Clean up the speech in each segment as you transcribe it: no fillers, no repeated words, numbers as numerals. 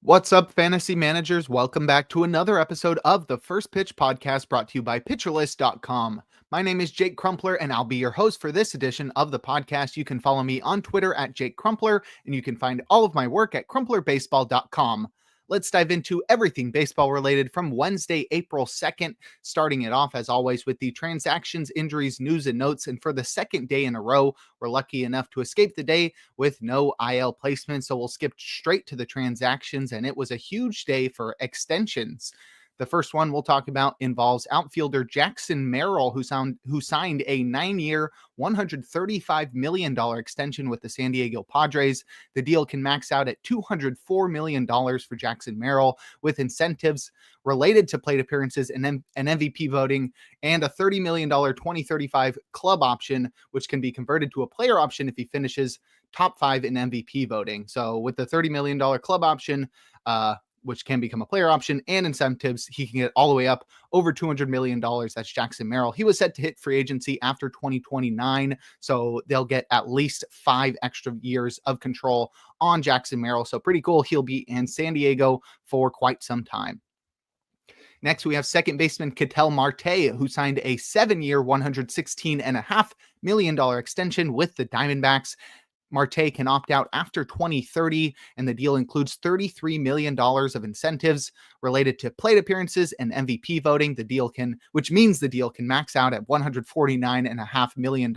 What's up, fantasy managers? Welcome back to another episode of the First Pitch Podcast brought to you by PitcherList.com. My name is Jake Crumpler, and I'll be your host for this edition of the podcast. You can follow me on Twitter at Jake Crumpler, and you can find all of my work at crumplerbaseball.com. Let's dive into everything baseball related from Wednesday, April 2nd, starting it off as always with the transactions, injuries, news, and notes. And for the second day in a row, we're lucky enough to escape the day with no IL placement. So we'll skip straight to the transactions, and it was a huge day for extensions. The first one we'll talk about involves outfielder Jackson Merrill, who signed a 9-year, $135 million extension with the San Diego Padres. The deal can max out at $204 million for Jackson Merrill, with incentives related to plate appearances and MVP voting, and a $30 million 2035 club option, which can be converted to a player option if he finishes top 5 in MVP voting. So with the $30 million club option, which can become a player option, and incentives, he can get all the way up over $200 million. That's Jackson Merrill. He was set to hit free agency after 2029, so they'll get at least 5 extra years of control on Jackson Merrill. So pretty cool. He'll be in San Diego for quite some time. Next, we have second baseman Ketel Marte, who signed a 7-year, $116.5 million extension with the Diamondbacks. Marte can opt out after 2030, and the deal includes $33 million of incentives related to plate appearances and MVP voting. Which means the deal can max out at $149.5 million.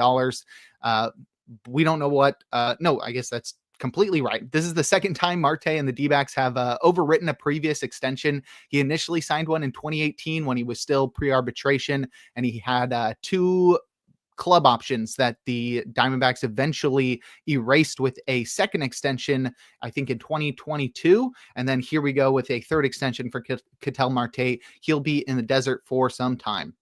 We don't know what, no, I guess that's completely right. This is the second time Marte and the D-backs have overwritten a previous extension. He initially signed one in 2018 when he was still pre-arbitration, and he had 2 club options that the Diamondbacks eventually erased with a second extension, I think in 2022. And then here we go with a third extension for Ketel Marte. He'll be in the desert for some time.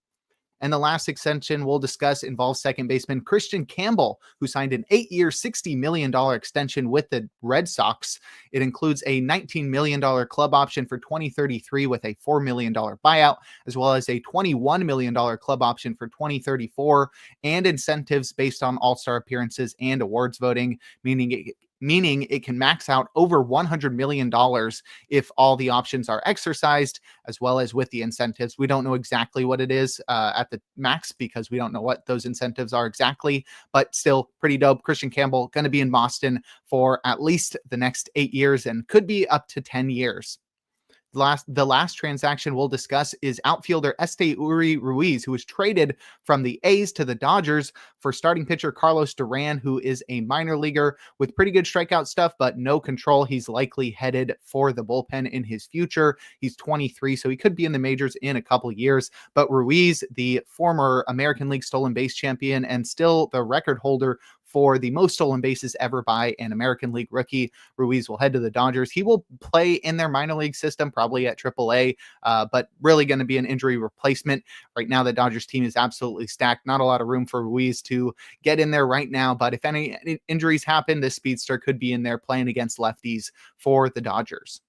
And the last extension we'll discuss involves second baseman Christian Campbell, who signed an 8-year, $60 million extension with the Red Sox. It includes a $19 million club option for 2033 with a $4 million buyout, as well as a $21 million club option for 2034, and incentives based on all-star appearances and awards voting, meaning it can max out over $100 million if all the options are exercised, as well as with the incentives. We don't know exactly what it is at the max because we don't know what those incentives are exactly, but still pretty dope. Christian Campbell going to be in Boston for at least the next 8 years and could be up to 10 years. The last transaction we'll discuss is outfielder Esteury Ruiz, who was traded from the A's to the Dodgers for starting pitcher Carlos Duran, who is a minor leaguer with pretty good strikeout stuff, but no control. He's likely headed for the bullpen in his future. He's 23, so he could be in the majors in a couple years. But Ruiz, the former American League stolen base champion and still the record holder for the most stolen bases ever by an American League rookie, Ruiz will head to the Dodgers. He will play in their minor league system, probably at AAA, but really going to be an injury replacement. Right now, the Dodgers team is absolutely stacked. Not a lot of room for Ruiz to get in there right now, but if any injuries happen, this speedster could be in there playing against lefties for the Dodgers.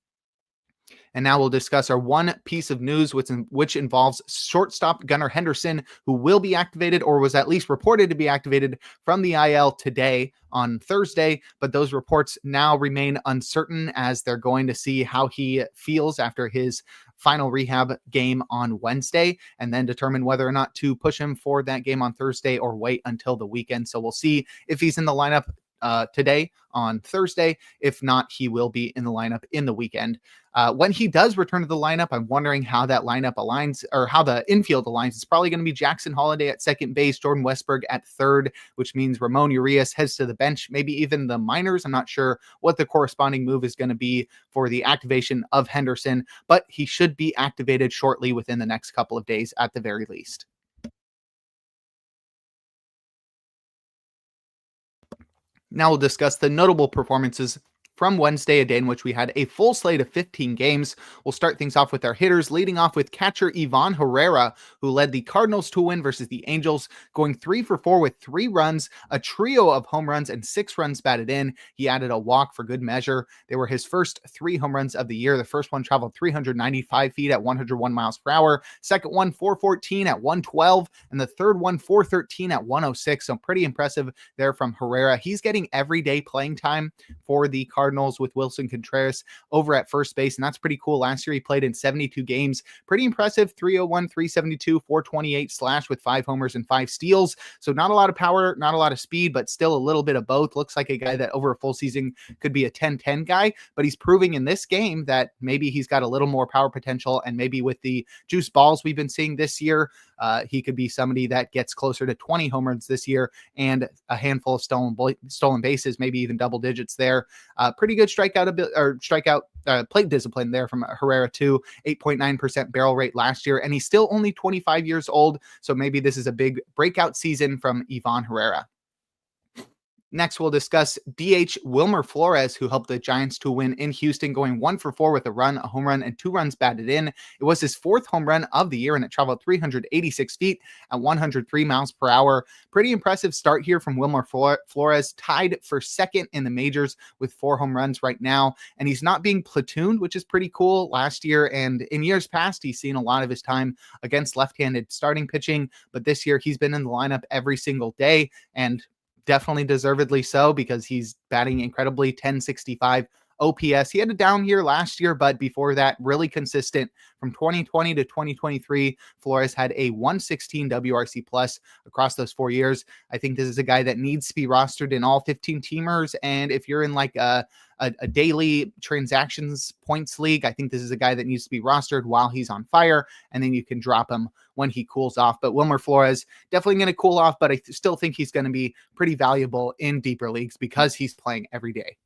And now we'll discuss our one piece of news, which involves shortstop Gunnar Henderson, who will be activated or was at least reported to be activated from the IL today on Thursday. But those reports now remain uncertain as they're going to see how he feels after his final rehab game on Wednesday and then determine whether or not to push him for that game on Thursday or wait until the weekend. So we'll see if he's in the lineup today on Thursday. If not, he will be in the lineup in the weekend. When he does return to the lineup, I'm wondering how that lineup aligns or how the infield aligns. It's probably going to be Jackson Holliday at second base, Jordan Westburg at third, which means Ramon Urias heads to the bench, maybe even the minors. I'm not sure what the corresponding move is going to be for the activation of Henderson, but he should be activated shortly within the next couple of days at the very least. Now we'll discuss the notable performances from Wednesday, a day in which we had a full slate of 15 games. We'll start things off with our hitters, leading off with catcher Ivan Herrera, who led the Cardinals to a win versus the Angels, going 3 for 4 with 3 runs, a trio of home runs, and 6 runs batted in. He added a walk for good measure. They were his first 3 home runs of the year. The first one traveled 395 feet at 101 miles per hour. Second one, 414 at 112. And the third one, 413 at 106. So pretty impressive there from Herrera. He's getting everyday playing time for the Cardinals Cardinals with Wilson Contreras over at first base, and that's pretty cool. Last year he played in 72 games. Pretty impressive, 301, 372, 428 slash with 5 homers and 5 steals. So not a lot of power, not a lot of speed, but still a little bit of both. Looks like a guy that over a full season could be a 10-10 guy, but he's proving in this game that maybe he's got a little more power potential, and maybe with the juice balls we've been seeing this year, he could be somebody that gets closer to 20 home runs this year and a handful of stolen bases, maybe even double digits there. Pretty good strikeout plate discipline there from Herrera too. 8.9% barrel rate last year, and he's still only 25 years old. So maybe this is a big breakout season from Ivan Herrera. Next, we'll discuss DH Wilmer Flores, who helped the Giants to win in Houston, going 1-for-4 with a run, a home run, and 2 runs batted in. It was his 4th home run of the year, and it traveled 386 feet at 103 miles per hour. Pretty impressive start here from Wilmer Flores, tied for second in the majors with 4 home runs right now. And he's not being platooned, which is pretty cool. Last year and in years past, he's seen a lot of his time against left-handed starting pitching, but this year he's been in the lineup every single day, and definitely deservedly so, because he's batting incredibly. 1065 OPS. He had a down year last year, but before that, really consistent. From 2020 to 2023, Flores had a 116 WRC plus across those 4 years. I think this is a guy that needs to be rostered in all 15 teamers. And if you're in like a daily transactions points league, I think this is a guy that needs to be rostered while he's on fire, and then you can drop him when he cools off. But Wilmer Flores definitely going to cool off, but I still think he's going to be pretty valuable in deeper leagues because he's playing every day.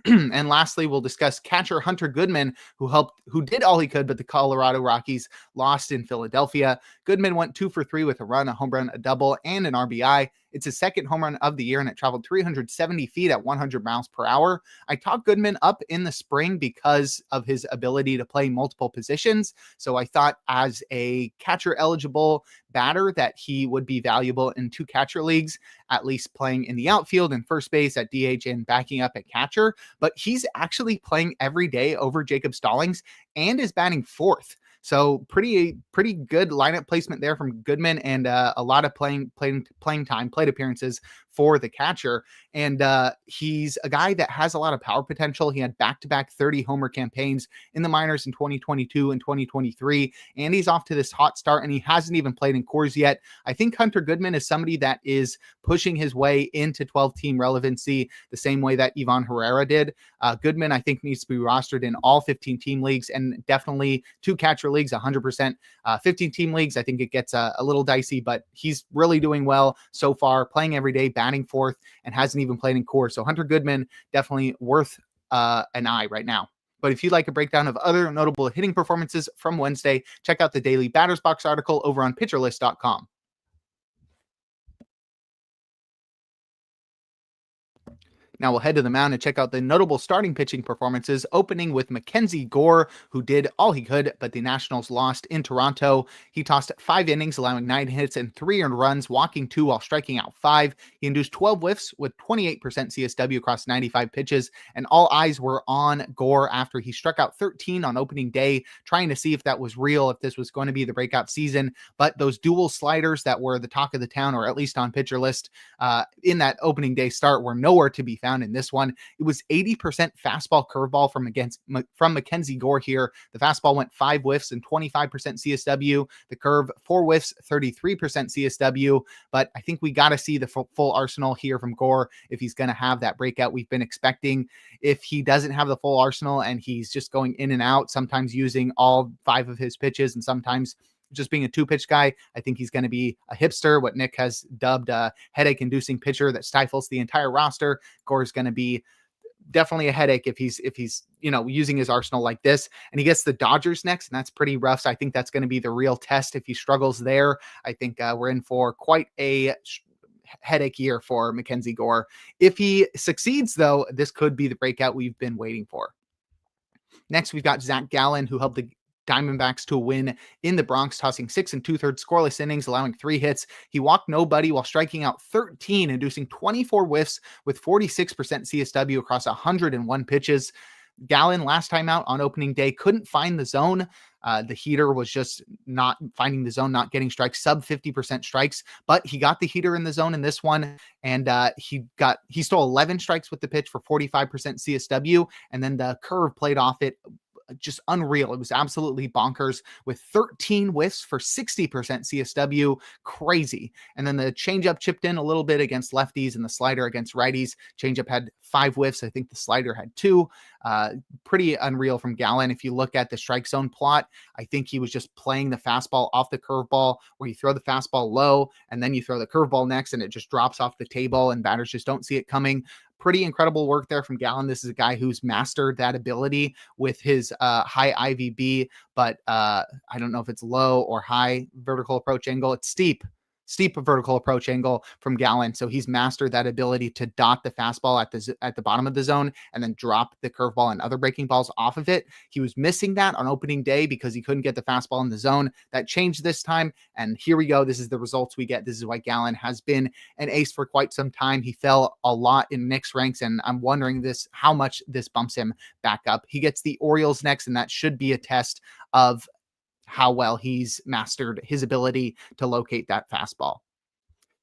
And lastly, we'll discuss catcher Hunter Goodman, who did all he could, but the Colorado Rockies lost in Philadelphia. Goodman went 2-for-3 with a run, a home run, a double, and an RBI. It's his 2nd home run of the year, and it traveled 370 feet at 100 miles per hour. I talked Goodman up in the spring because of his ability to play multiple positions. So I thought as a catcher eligible batter that he would be valuable in 2 catcher leagues, at least playing in the outfield and first base, at DH, and backing up at catcher. But he's actually playing every day over Jacob Stallings and is batting 4th. So pretty good lineup placement there from Goodman, and a lot of playing time, plate appearances for the catcher. And he's a guy that has a lot of power potential. He had back-to-back 30 homer campaigns in the minors in 2022 and 2023, and he's off to this hot start, and he hasn't even played in Coors yet. I think Hunter Goodman is somebody that is pushing his way into 12-team relevancy the same way that Ivan Herrera did. Goodman, I think, needs to be rostered in all 15-team leagues, and definitely 2 catcher leagues, 100%. 15-team leagues, I think it gets a little dicey, but he's really doing well so far, playing every day, batting 4th, and hasn't even played in Coors. So Hunter Goodman, definitely worth an eye right now. But if you'd like a breakdown of other notable hitting performances from Wednesday, check out the daily Batters Box article over on pitcherlist.com. Now we'll head to the mound and check out the notable starting pitching performances, opening with Mackenzie Gore, who did all he could, but the Nationals lost in Toronto. He tossed 5 innings, allowing 9 hits and 3 earned runs, walking 2 while striking out 5. He induced 12 whiffs with 28% CSW across 95 pitches, and all eyes were on Gore after he struck out 13 on opening day, trying to see if that was real, if this was going to be the breakout season. But those dual sliders that were the talk of the town, or at least on Pitcher List, in that opening day start, were nowhere to be found in this one. It was 80% fastball curveball from Mackenzie Gore here. The fastball went 5 whiffs and 25% CSW. The curve 4 whiffs, 33% CSW. But I think we got to see the full arsenal here from Gore if he's going to have that breakout we've been expecting. If he doesn't have the full arsenal and he's just going in and out, sometimes using all 5 of his pitches and sometimes just being a 2-pitch guy, I think he's going to be a hipster, what Nick has dubbed a headache-inducing pitcher that stifles the entire roster. Gore's going to be definitely a headache if he's using his arsenal like this. And he gets the Dodgers next, and that's pretty rough. So I think that's going to be the real test. If he struggles there, I think we're in for quite a headache year for Mackenzie Gore. If he succeeds, though, this could be the breakout we've been waiting for. Next, we've got Zach Gallen, who helped the Diamondbacks to win in the Bronx, tossing 6 2/3 scoreless innings, allowing 3 hits. He walked nobody while striking out 13, inducing 24 whiffs with 46% CSW across 101 pitches. Gallen, last time out on opening day, couldn't find the zone. The heater was just not finding the zone, not getting strikes, sub 50% strikes, but he got the heater in the zone in this one. And he stole 11 strikes with the pitch for 45% CSW. And then the curve played off it, just unreal. It was absolutely bonkers with 13 whiffs for 60% CSW. Crazy. And then the changeup chipped in a little bit against lefties and the slider against righties. Changeup had 5 whiffs. I think the slider had 2. Pretty unreal from Gallen. If you look at the strike zone plot, I think he was just playing the fastball off the curveball, where you throw the fastball low and then you throw the curveball next and it just drops off the table and batters just don't see it coming. Pretty incredible work there from Gallen. This is a guy who's mastered that ability with his high IVB, but I don't know if it's low or high vertical approach angle. It's steep vertical approach angle from Gallen. So he's mastered that ability to dot the fastball at the bottom of the zone and then drop the curveball and other breaking balls off of it. He was missing that on opening day because he couldn't get the fastball in the zone. That changed this time. And here we go. This is the results we get. This is why Gallen has been an ace for quite some time. He fell a lot in Nick's ranks, and I'm wondering how much this bumps him back up. He gets the Orioles next, and that should be a test of how well he's mastered his ability to locate that fastball.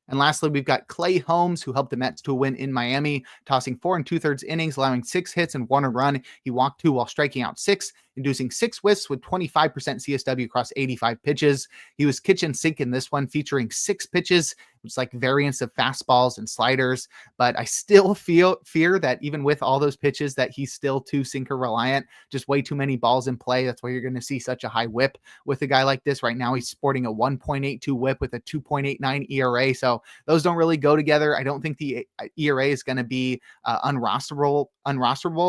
And lastly, we've got Clay Holmes, who helped the Mets to a win in Miami, tossing 4 2/3 innings, allowing 6 hits and 1 run. He walked 2 while striking out 6, inducing 6 whiffs with 25% CSW across 85 pitches. He was kitchen sink in this one, featuring 6 pitches, which is like variants of fastballs and sliders. But I still fear that even with all those pitches, that he's still too sinker reliant, just way too many balls in play. That's why you're going to see such a high whip with a guy like this. Right now, he's sporting a 1.82 whip with a 2.89 ERA. So those don't really go together. I don't think the ERA is going to be unrosterable,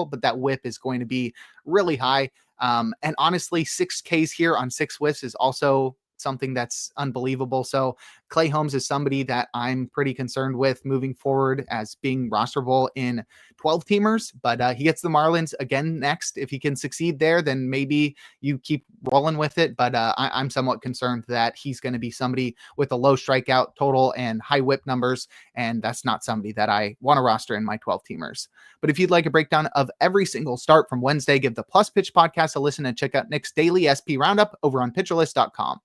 but that whip is going to be really high. And honestly, 6 Ks here on 6 whiffs is also something that's unbelievable. So Clay Holmes is somebody that I'm pretty concerned with moving forward as being rosterable in 12 teamers, but he gets the Marlins again next. If he can succeed there, then maybe you keep rolling with it. But I'm somewhat concerned that he's going to be somebody with a low strikeout total and high whip numbers. And that's not somebody that I want to roster in my 12 teamers. But if you'd like a breakdown of every single start from Wednesday, give the Plus Pitch podcast a listen and check out Nick's daily SP roundup over on pitcherlist.com.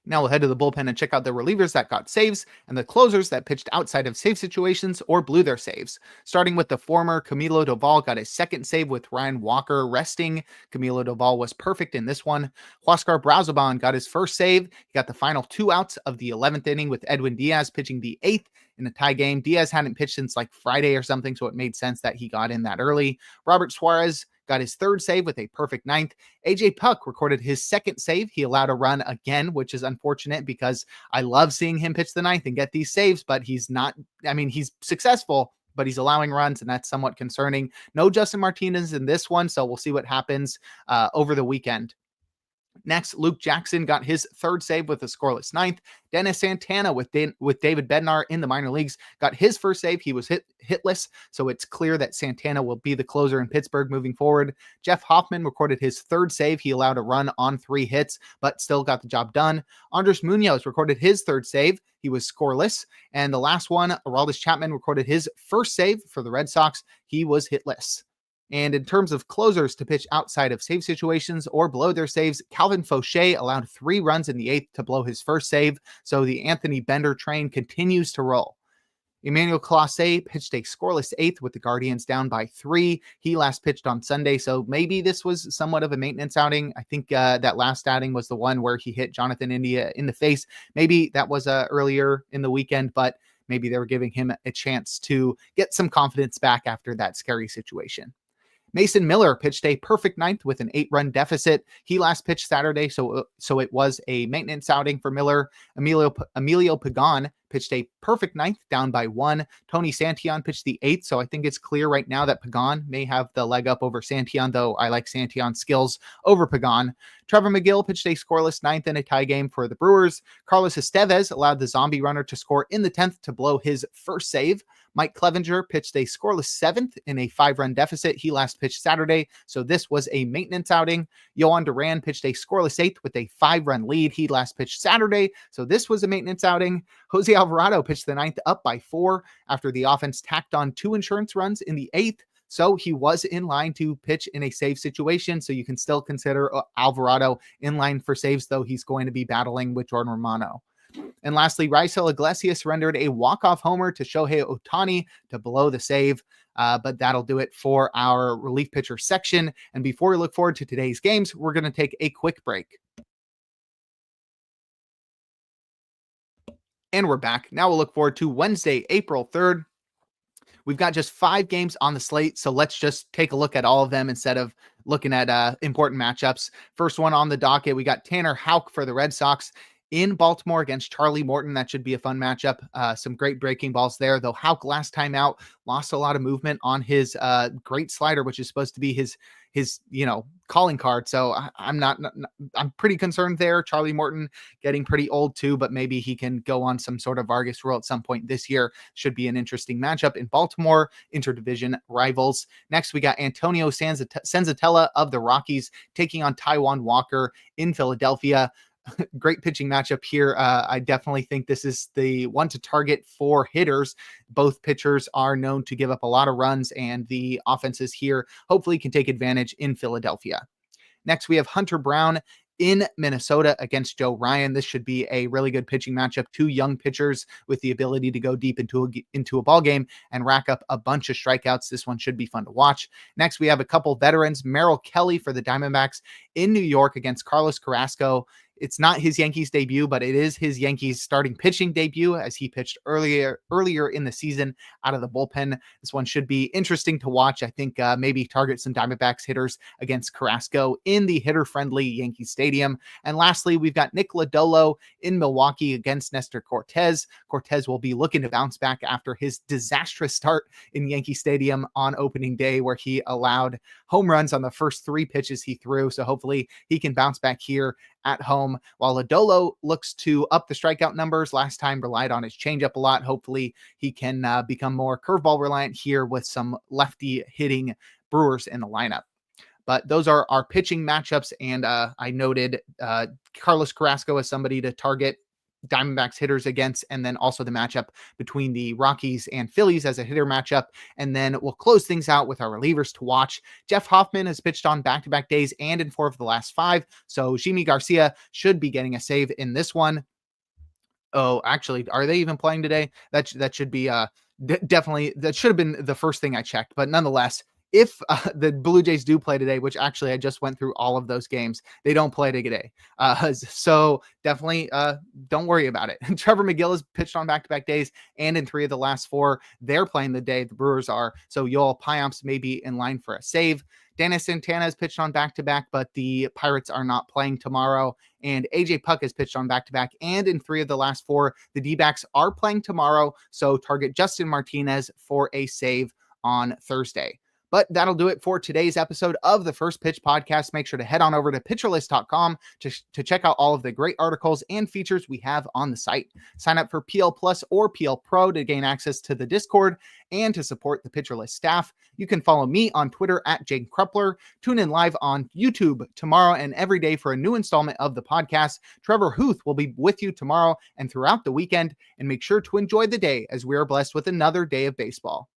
Now we'll head to the bullpen and check out the relievers that got saves and the closers that pitched outside of save situations or blew their saves. Starting with the former, Camilo Doval got his second save with Ryan Walker resting. Camilo Doval was perfect in this one. Huáscar Brazoban got his first save. He got the final 2 outs of the 11th inning with Edwin Diaz pitching the 8th in a tie game. Diaz hadn't pitched since like Friday or something, so it made sense that he got in that early. Robert Suarez got his 3rd save with a perfect 9th. AJ Puck recorded his 2nd save. He allowed a run again, which is unfortunate because I love seeing him pitch the 9th and get these saves, but he's successful, but he's allowing runs, and that's somewhat concerning. No Justin Martinez in this one, so we'll see what happens over the weekend. Next, Luke Jackson got his 3rd save with a scoreless 9th. Dennis Santana with David Bednar in the minor leagues got his 1st save. He was hitless, so it's clear that Santana will be the closer in Pittsburgh moving forward. Jeff Hoffman recorded his 3rd save. He allowed a run on 3 hits, but still got the job done. Andres Munoz recorded his 3rd save. He was scoreless. And the last one, Aroldis Chapman recorded his 1st save for the Red Sox. He was hitless. And in terms of closers to pitch outside of save situations or below their saves, Calvin Fauché allowed 3 runs in the 8th to blow his 1st save. So the Anthony Bender train continues to roll. Emmanuel Clase pitched a scoreless 8th with the Guardians down by 3. He last pitched on Sunday, so maybe this was somewhat of a maintenance outing. I think that last outing was the one where he hit Jonathan India in the face. Maybe that was earlier in the weekend, but maybe they were giving him a chance to get some confidence back after that scary situation. Mason Miller pitched a perfect 9th with an 8-run deficit. He last pitched Saturday, so it was a maintenance outing for Miller. Emilio Pagan pitched a perfect 9th down by 1. Tony Santillan pitched the 8th, so I think it's clear right now that Pagan may have the leg up over Santillan, though I like Santillan's skills over Pagan. Trevor McGill pitched a scoreless 9th in a tie game for the Brewers. Carlos Estevez allowed the zombie runner to score in the 10th to blow his 1st save. Mike Clevenger pitched a scoreless 7th in a 5-run deficit. He last pitched Saturday, so this was a maintenance outing. Yohan Duran pitched a scoreless 8th with a 5-run lead. He last pitched Saturday, so this was a maintenance outing. Jose Alvarado pitched the 9th up by 4 after the offense tacked on 2 insurance runs in the 8th. So he was in line to pitch in a save situation. So you can still consider Alvarado in line for saves, though he's going to be battling with Jordan Romano. And lastly, Raisel Iglesias rendered a walk-off homer to Shohei Ohtani to blow the save. But that'll do it for our relief pitcher section. And before we look forward to today's games, we're going to take a quick break. And we're back. Now we'll look forward to Wednesday, April 3rd. We've got just 5 games on the slate, so let's just take a look at all of them instead of looking at important matchups. First one on the docket, we got Tanner Houck for the Red Sox in Baltimore against Charlie Morton. That should be a fun matchup. Some great breaking balls there, though Houck last time out lost a lot of movement on his great slider, which is supposed to be his calling card. So I'm pretty concerned there. Charlie Morton getting pretty old too, but maybe he can go on some sort of Vargas rule at some point this year. Should be an interesting matchup in Baltimore, interdivision rivals. Next, we got Antonio Senzatella of the Rockies taking on Taijuan Walker in Philadelphia. Great pitching matchup here. I definitely think this is the one to target for hitters. Both pitchers are known to give up a lot of runs, and the offenses here hopefully can take advantage in Philadelphia. Next, we have Hunter Brown in Minnesota against Joe Ryan. This should be a really good pitching matchup. 2 young pitchers with the ability to go deep into a ball game and rack up a bunch of strikeouts. This one should be fun to watch. Next, we have a couple veterans. Merrill Kelly for the Diamondbacks in New York against Carlos Carrasco. It's not his Yankees debut, but it is his Yankees starting pitching debut as he pitched earlier in the season out of the bullpen. This one should be interesting to watch. I think maybe target some Diamondbacks hitters against Carrasco in the hitter-friendly Yankee Stadium. And lastly, we've got Nick Lodolo in Milwaukee against Nestor Cortez. Cortez will be looking to bounce back after his disastrous start in Yankee Stadium on opening day, where he allowed home runs on the first 3 pitches he threw. So hopefully he can bounce back here at home, while Lodolo looks to up the strikeout numbers. Last time relied on his changeup a lot. Hopefully he can become more curveball reliant here with some lefty hitting Brewers in the lineup. But those are our pitching matchups, and I noted Carlos Carrasco as somebody to target Diamondbacks hitters against, and then also the matchup between the Rockies and Phillies as a hitter matchup. And then we'll close things out with our relievers to watch. Jeff Hoffman has pitched on back-to-back days and in 4 of the last 5. So Jimmy Garcia should be getting a save in this one. Oh, actually, are they even playing today? That should be definitely, that should have been the first thing I checked, but nonetheless, if the Blue Jays do play today, which actually I just went through all of those games, they don't play today. So definitely don't worry about it. Trevor McGill has pitched on back-to-back days, and in 3 of the last 4, they're playing the day the Brewers are. So Yoel Payamps may be in line for a save. Dennis Santana has pitched on back-to-back, but the Pirates are not playing tomorrow. And AJ Puck has pitched on back-to-back, and in 3 of the last 4, the D-backs are playing tomorrow. So target Justin Martinez for a save on Thursday. But that'll do it for today's episode of the First Pitch Podcast. Make sure to head on over to pitcherlist.com to check out all of the great articles and features we have on the site. Sign up for PL Plus or PL Pro to gain access to the Discord and to support the PitcherList staff. You can follow me on Twitter at Jake Crumpler. Tune in live on YouTube tomorrow and every day for a new installment of the podcast. Trevor Huth will be with you tomorrow and throughout the weekend. And make sure to enjoy the day as we are blessed with another day of baseball.